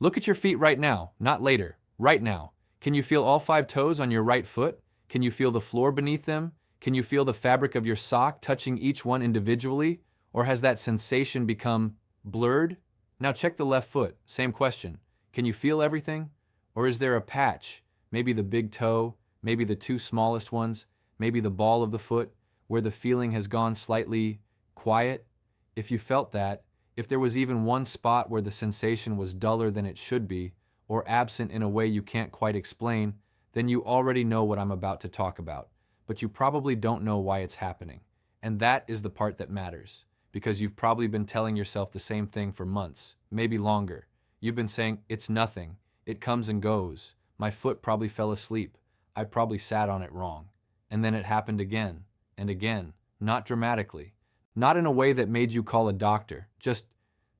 Look at your feet right now, not later, right now. Can you feel all 5 toes on your right foot? Can you feel the floor beneath them? Can you feel the fabric of your sock touching each one individually? Or has that sensation become blurred? Now check the left foot, same question. Can you feel everything? Or is there a patch, maybe the big toe, maybe the 2 smallest ones, maybe the ball of the foot, where the feeling has gone slightly quiet? If you felt that, if there was even one spot where the sensation was duller than it should be, or absent in a way you can't quite explain, then you already know what I'm about to talk about, but you probably don't know why it's happening. And that is the part that matters, because you've probably been telling yourself the same thing for months, maybe longer. You've been saying, it's nothing, it comes and goes, my foot probably fell asleep, I probably sat on it wrong. And then it happened again, and again, not dramatically, not in a way that made you call a doctor, just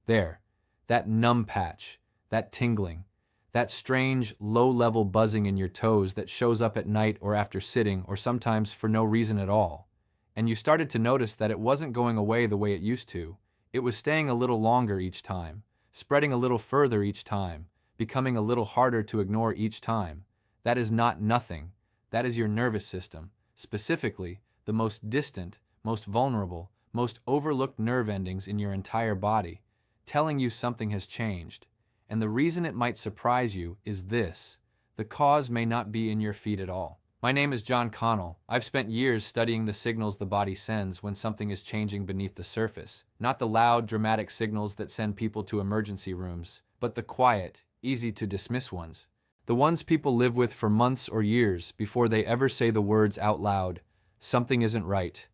there, that numb patch, that tingling, that strange, low-level buzzing in your toes that shows up at night or after sitting or sometimes for no reason at all. And you started to notice that it wasn't going away the way it used to. It was staying a little longer each time, spreading a little further each time, becoming a little harder to ignore each time. That is not nothing. That is your nervous system, specifically the most distant, most vulnerable, most overlooked nerve endings in your entire body, telling you something has changed. And the reason it might surprise you is this: the cause may not be in your feet at all. My name is Connell. I've spent years studying the signals the body sends when something is changing beneath the surface. Not the loud, dramatic signals that send people to emergency rooms, but the quiet, easy to dismiss ones. The ones people live with for months or years before they ever say the words out loud. Something isn't right.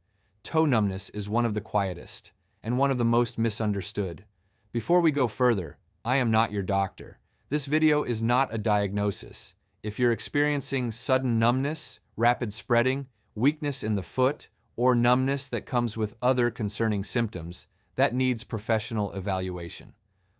Toe numbness is one of the quietest, and one of the most misunderstood. Before we go further, I am not your doctor. This video is not a diagnosis. If you're experiencing sudden numbness, rapid spreading, weakness in the foot, or numbness that comes with other concerning symptoms, that needs professional evaluation.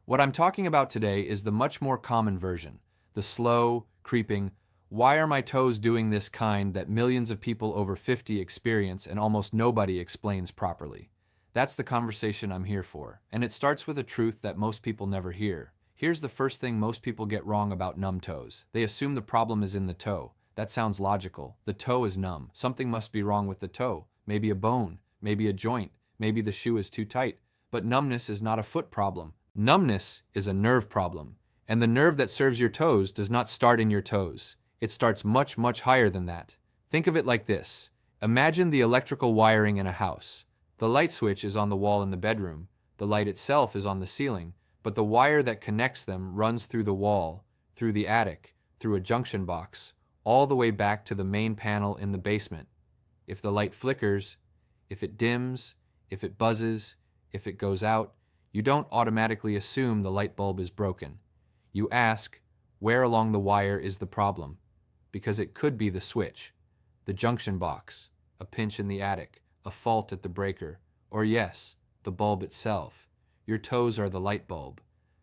What I'm talking about today is the much more common version, the slow, creeping, why are my toes doing this kind that millions of people over 50 experience and almost nobody explains properly. That's the conversation I'm here for, and it starts with a truth that most people never hear. Here's the first thing most people get wrong about numb toes. They assume the problem is in the toe. That sounds logical. The toe is numb. Something must be wrong with the toe. Maybe a bone, maybe a joint, maybe the shoe is too tight. But numbness is not a foot problem. Numbness is a nerve problem. And the nerve that serves your toes does not start in your toes. It starts much, much higher than that. Think of it like this. Imagine the electrical wiring in a house. The light switch is on the wall in the bedroom. The light itself is on the ceiling, but the wire that connects them runs through the wall, through the attic, through a junction box, all the way back to the main panel in the basement. If the light flickers, if it dims, if it buzzes, if it goes out, you don't automatically assume the light bulb is broken. You ask, where along the wire is the problem? Because it could be the switch, the junction box, a pinch in the attic, a fault at the breaker, or yes, the bulb itself. Your toes are the light bulb,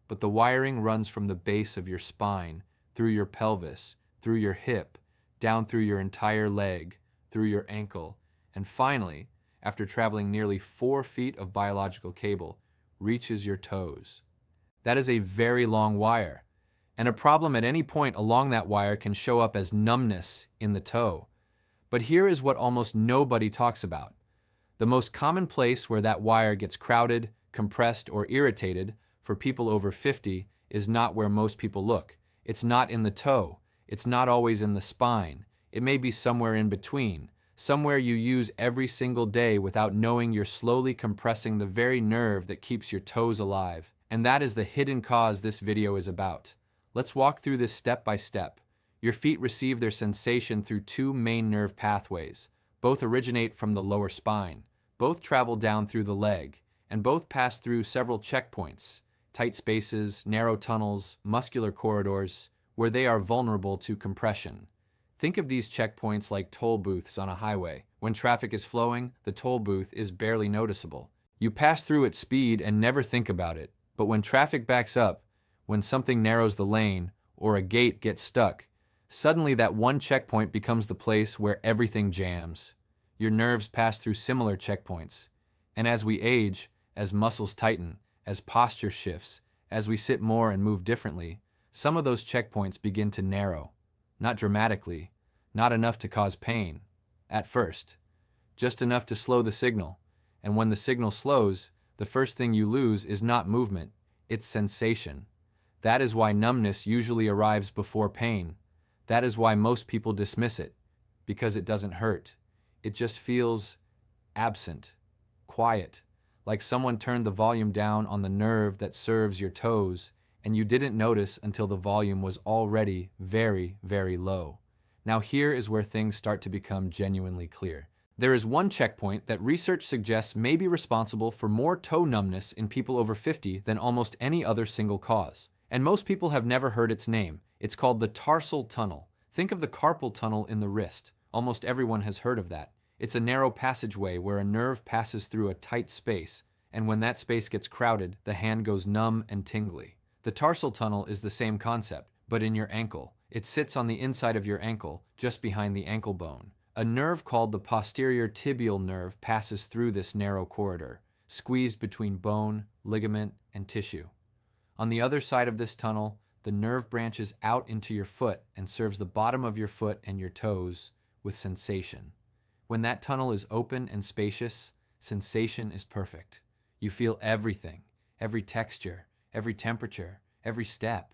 but the wiring runs from the base of your spine, through your pelvis, through your hip, down through your entire leg, through your ankle, and finally, after traveling nearly 4 feet of biological cable, reaches your toes. That is a very long wire, and a problem at any point along that wire can show up as numbness in the toe. But here is what almost nobody talks about. The most common place where that wire gets crowded, compressed, or irritated for people over 50 is not where most people look. It's not in the toe. It's not always in the spine. It may be somewhere in between, somewhere you use every single day without knowing you're slowly compressing the very nerve that keeps your toes alive. And that is the hidden cause this video is about. Let's walk through this step by step. Your feet receive their sensation through 2 main nerve pathways. Both originate from the lower spine. Both travel down through the leg, and both pass through several checkpoints, tight spaces, narrow tunnels, muscular corridors, where they are vulnerable to compression. Think of these checkpoints like toll booths on a highway. When traffic is flowing, the toll booth is barely noticeable. You pass through at speed and never think about it. But when traffic backs up, when something narrows the lane, or a gate gets stuck, suddenly that one checkpoint becomes the place where everything jams. Your nerves pass through similar checkpoints. And as we age, as muscles tighten, as posture shifts, as we sit more and move differently, some of those checkpoints begin to narrow. Not dramatically, not enough to cause pain, at first. Just enough to slow the signal. And when the signal slows, the first thing you lose is not movement, it's sensation. That is why numbness usually arrives before pain. That is why most people dismiss it, because it doesn't hurt. It just feels absent, quiet, like someone turned the volume down on the nerve that serves your toes, and you didn't notice until the volume was already very, very low. Now here is where things start to become genuinely clear. There is one checkpoint that research suggests may be responsible for more toe numbness in people over 50 than almost any other single cause. And most people have never heard its name. It's called the tarsal tunnel. Think of the carpal tunnel in the wrist. Almost everyone has heard of that. It's a narrow passageway where a nerve passes through a tight space, and when that space gets crowded, the hand goes numb and tingly. The tarsal tunnel is the same concept, but in your ankle. It sits on the inside of your ankle, just behind the ankle bone. A nerve called the posterior tibial nerve passes through this narrow corridor, squeezed between bone, ligament, and tissue. On the other side of this tunnel, the nerve branches out into your foot and serves the bottom of your foot and your toes with sensation. When that tunnel is open and spacious, sensation is perfect. You feel everything, every texture, every temperature, every step.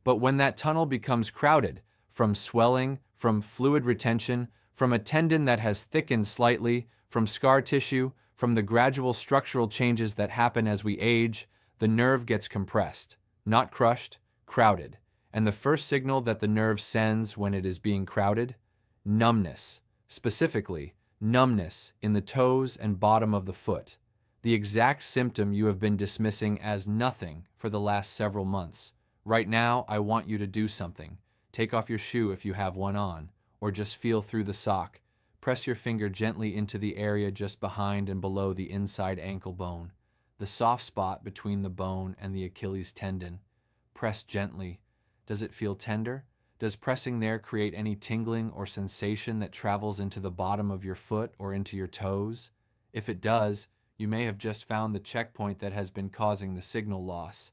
But when that tunnel becomes crowded, from swelling, from fluid retention, from a tendon that has thickened slightly, from scar tissue, from the gradual structural changes that happen as we age, the nerve gets compressed, not crushed, crowded. And the first signal that the nerve sends when it is being crowded? Numbness. Specifically, numbness in the toes and bottom of the foot. The exact symptom you have been dismissing as nothing for the last several months. Right now, I want you to do something. Take off your shoe if you have one on, or just feel through the sock. Press your finger gently into the area just behind and below the inside ankle bone, the soft spot between the bone and the Achilles tendon. Press gently. Does it feel tender? Does pressing there create any tingling or sensation that travels into the bottom of your foot or into your toes? If it does, you may have just found the checkpoint that has been causing the signal loss.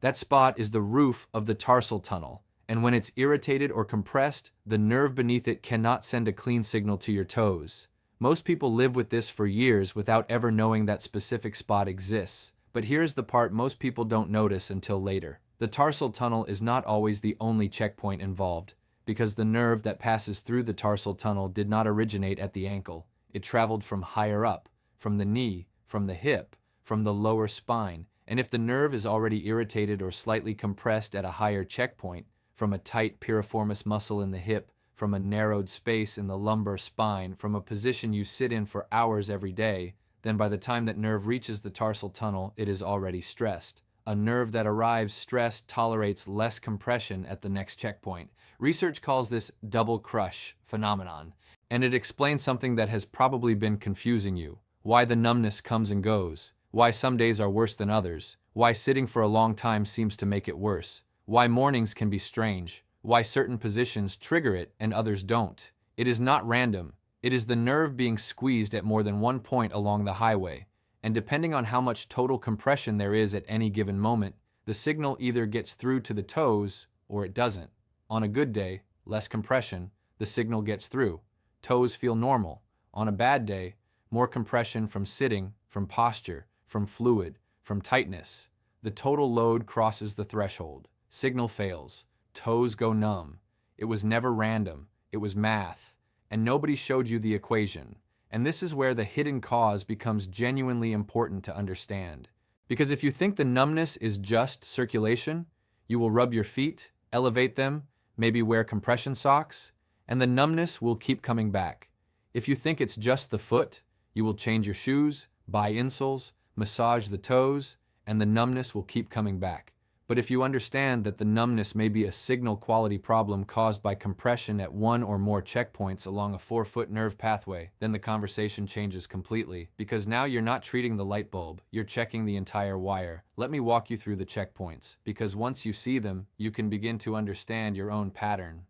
That spot is the roof of the tarsal tunnel, and when it's irritated or compressed, the nerve beneath it cannot send a clean signal to your toes. Most people live with this for years without ever knowing that specific spot exists. But here's the part most people don't notice until later. The tarsal tunnel is not always the only checkpoint involved, because the nerve that passes through the tarsal tunnel did not originate at the ankle. It traveled from higher up, from the knee, from the hip, from the lower spine. And if the nerve is already irritated or slightly compressed at a higher checkpoint, from a tight piriformis muscle in the hip, from a narrowed space in the lumbar spine, from a position you sit in for hours every day, then by the time that nerve reaches the tarsal tunnel, it is already stressed. A nerve that arrives stressed tolerates less compression at the next checkpoint. Research calls this double crush phenomenon, and it explains something that has probably been confusing you. Why the numbness comes and goes, why some days are worse than others, why sitting for a long time seems to make it worse, why mornings can be strange, why certain positions trigger it and others don't. It is not random. It is the nerve being squeezed at more than one point along the highway. And depending on how much total compression there is at any given moment, the signal either gets through to the toes or it doesn't. On a good day, less compression, the signal gets through. Toes feel normal. On a bad day, more compression from sitting, from posture, from fluid, from tightness. The total load crosses the threshold. Signal fails. Toes go numb. It was never random. It was math. And nobody showed you the equation. And this is where the hidden cause becomes genuinely important to understand. Because if you think the numbness is just circulation, you will rub your feet, elevate them, maybe wear compression socks, and the numbness will keep coming back. If you think it's just the foot, you will change your shoes, buy insoles, massage the toes, and the numbness will keep coming back. But if you understand that the numbness may be a signal quality problem caused by compression at one or more checkpoints along a 4-foot nerve pathway, then the conversation changes completely, because now you're not treating the light bulb, you're checking the entire wire. Let me walk you through the checkpoints, because once you see them, you can begin to understand your own pattern.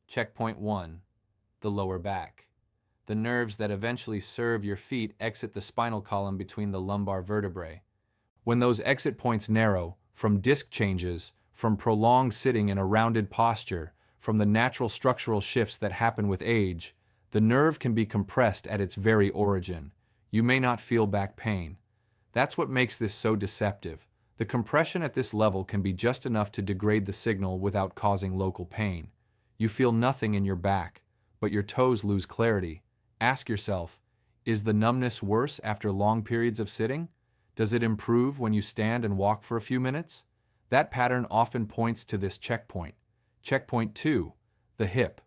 Checkpoint 1. The lower back. The nerves that eventually serve your feet exit the spinal column between the lumbar vertebrae. When those exit points narrow, from disc changes, from prolonged sitting in a rounded posture, from the natural structural shifts that happen with age, the nerve can be compressed at its very origin. You may not feel back pain. That's what makes this so deceptive. The compression at this level can be just enough to degrade the signal without causing local pain. You feel nothing in your back, but your toes lose clarity. Ask yourself, is the numbness worse after long periods of sitting? Does it improve when you stand and walk for a few minutes? That pattern often points to this checkpoint. Checkpoint 2, the hip.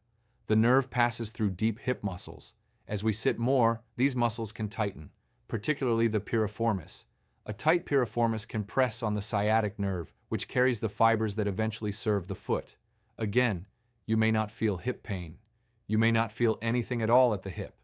The nerve passes through deep hip muscles. As we sit more, these muscles can tighten, particularly the piriformis. A tight piriformis can press on the sciatic nerve, which carries the fibers that eventually serve the foot. Again, you may not feel hip pain. You may not feel anything at all at the hip.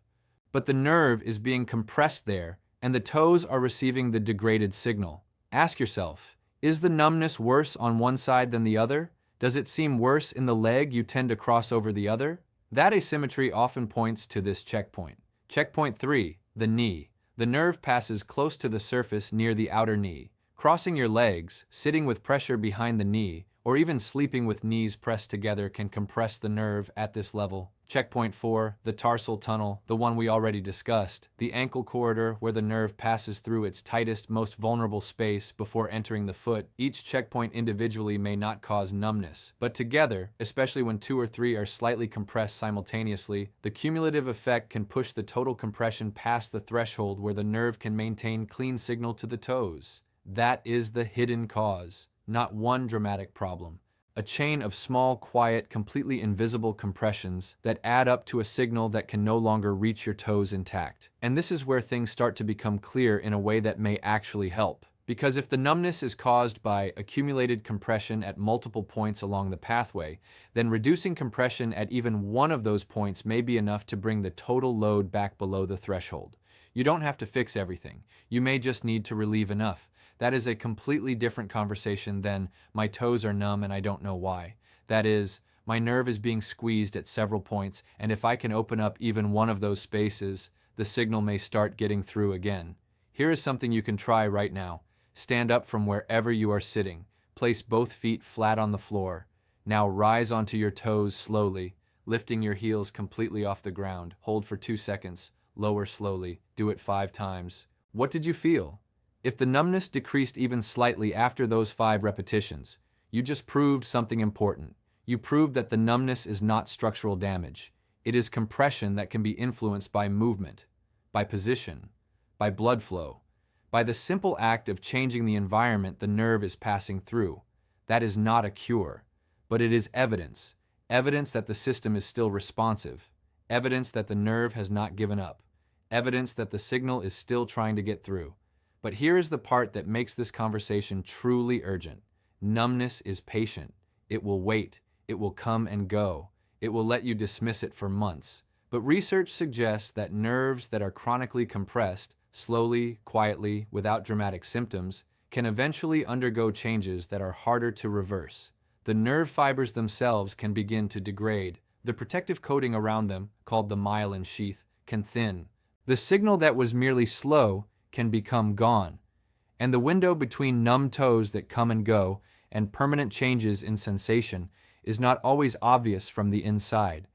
But the nerve is being compressed there, and the toes are receiving the degraded signal. Ask yourself, is the numbness worse on one side than the other? Does it seem worse in the leg you tend to cross over the other? That asymmetry often points to this checkpoint. Checkpoint 3, the knee. The nerve passes close to the surface near the outer knee. Crossing your legs, sitting with pressure behind the knee, or even sleeping with knees pressed together can compress the nerve at this level. Checkpoint 4, the tarsal tunnel, the one we already discussed, the ankle corridor where the nerve passes through its tightest, most vulnerable space before entering the foot. Each checkpoint individually may not cause numbness, but together, especially when 2 or 3 are slightly compressed simultaneously, the cumulative effect can push the total compression past the threshold where the nerve can maintain clean signal to the toes. That is the hidden cause, not one dramatic problem. A chain of small, quiet, completely invisible compressions that add up to a signal that can no longer reach your toes intact. And this is where things start to become clear in a way that may actually help. Because if the numbness is caused by accumulated compression at multiple points along the pathway, then reducing compression at even one of those points may be enough to bring the total load back below the threshold. You don't have to fix everything. You may just need to relieve enough. That is a completely different conversation than my toes are numb and I don't know why. That is, my nerve is being squeezed at several points, and if I can open up even one of those spaces, the signal may start getting through again. Here is something you can try right now. Stand up from wherever you are sitting. Place both feet flat on the floor. Now rise onto your toes slowly, lifting your heels completely off the ground. Hold for 2 seconds. Lower slowly. Do it 5 times. What did you feel? If the numbness decreased even slightly after those 5 repetitions, you just proved something important. You proved that the numbness is not structural damage. It is compression that can be influenced by movement, by position, by blood flow, by the simple act of changing the environment the nerve is passing through. That is not a cure, but it is evidence. Evidence that the system is still responsive. Evidence that the nerve has not given up. Evidence that the signal is still trying to get through. But here is the part that makes this conversation truly urgent. Numbness is patient. It will wait. It will come and go. It will let you dismiss it for months. But research suggests that nerves that are chronically compressed, slowly, quietly, without dramatic symptoms, can eventually undergo changes that are harder to reverse. The nerve fibers themselves can begin to degrade. The protective coating around them, called the myelin sheath, can thin. The signal that was merely slow can become gone, and the window between numb toes that come and go and permanent changes in sensation is not always obvious from the inside.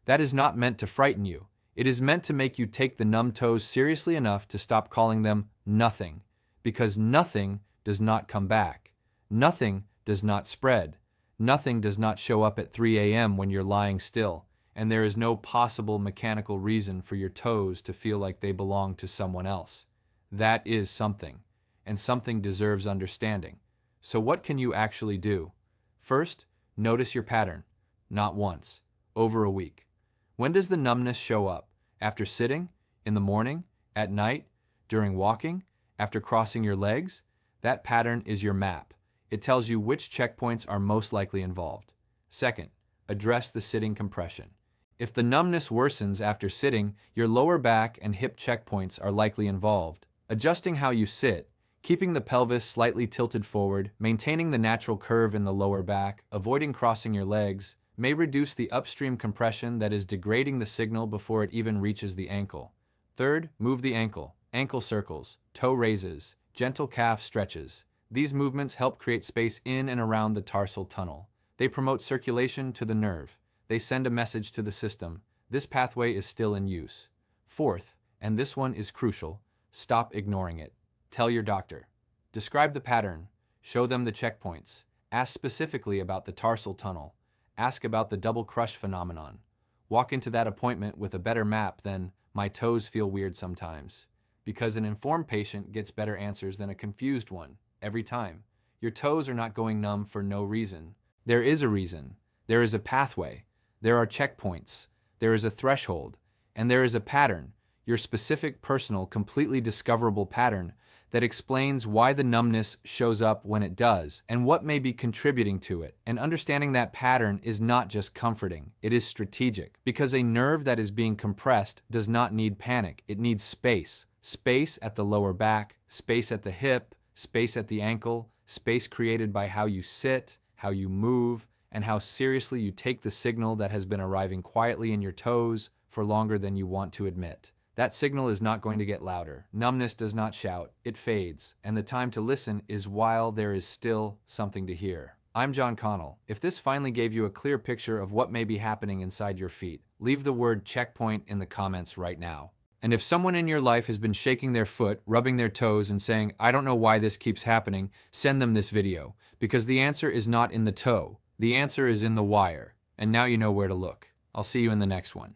That is not meant to frighten you. It is meant to make you take the numb toes seriously enough to stop calling them nothing, because nothing does not come back. Nothing does not spread. Nothing does not show up at 3 a.m. when you're lying still, and there is no possible mechanical reason for your toes to feel like they belong to someone else. That is something, and something deserves understanding. So what can you actually do? First, notice your pattern. Not once. Over a week. When does the numbness show up? After sitting? In the morning? At night? During walking? After crossing your legs? That pattern is your map. It tells you which checkpoints are most likely involved. Second, address the sitting compression. If the numbness worsens after sitting, your lower back and hip checkpoints are likely involved. Adjusting how you sit, keeping the pelvis slightly tilted forward, maintaining the natural curve in the lower back, avoiding crossing your legs, may reduce the upstream compression that is degrading the signal before it even reaches the ankle. Third, move the ankle, ankle circles, toe raises, gentle calf stretches. These movements help create space in and around the tarsal tunnel. They promote circulation to the nerve. They send a message to the system. This pathway is still in use. Fourth, and this one is crucial, stop ignoring it. Tell your doctor. Describe the pattern. Show them the checkpoints. Ask specifically about the tarsal tunnel. Ask about the double crush phenomenon. Walk into that appointment with a better map than, my toes feel weird sometimes. Because an informed patient gets better answers than a confused one, every time. Your toes are not going numb for no reason. There is a reason. There is a pathway. There are checkpoints. There is a threshold. And there is a pattern, your specific, personal, completely discoverable pattern that explains why the numbness shows up when it does and what may be contributing to it. And understanding that pattern is not just comforting, it is strategic. Because a nerve that is being compressed does not need panic, it needs space. Space at the lower back, space at the hip, space at the ankle, space created by how you sit, how you move, and how seriously you take the signal that has been arriving quietly in your toes for longer than you want to admit. That signal is not going to get louder. Numbness does not shout, it fades, and the time to listen is while there is still something to hear. I'm John Connell. If this finally gave you a clear picture of what may be happening inside your feet, leave the word checkpoint in the comments right now. And if someone in your life has been shaking their foot, rubbing their toes, and saying, I don't know why this keeps happening, send them this video. Because the answer is not in the toe. The answer is in the wire. And now you know where to look. I'll see you in the next one.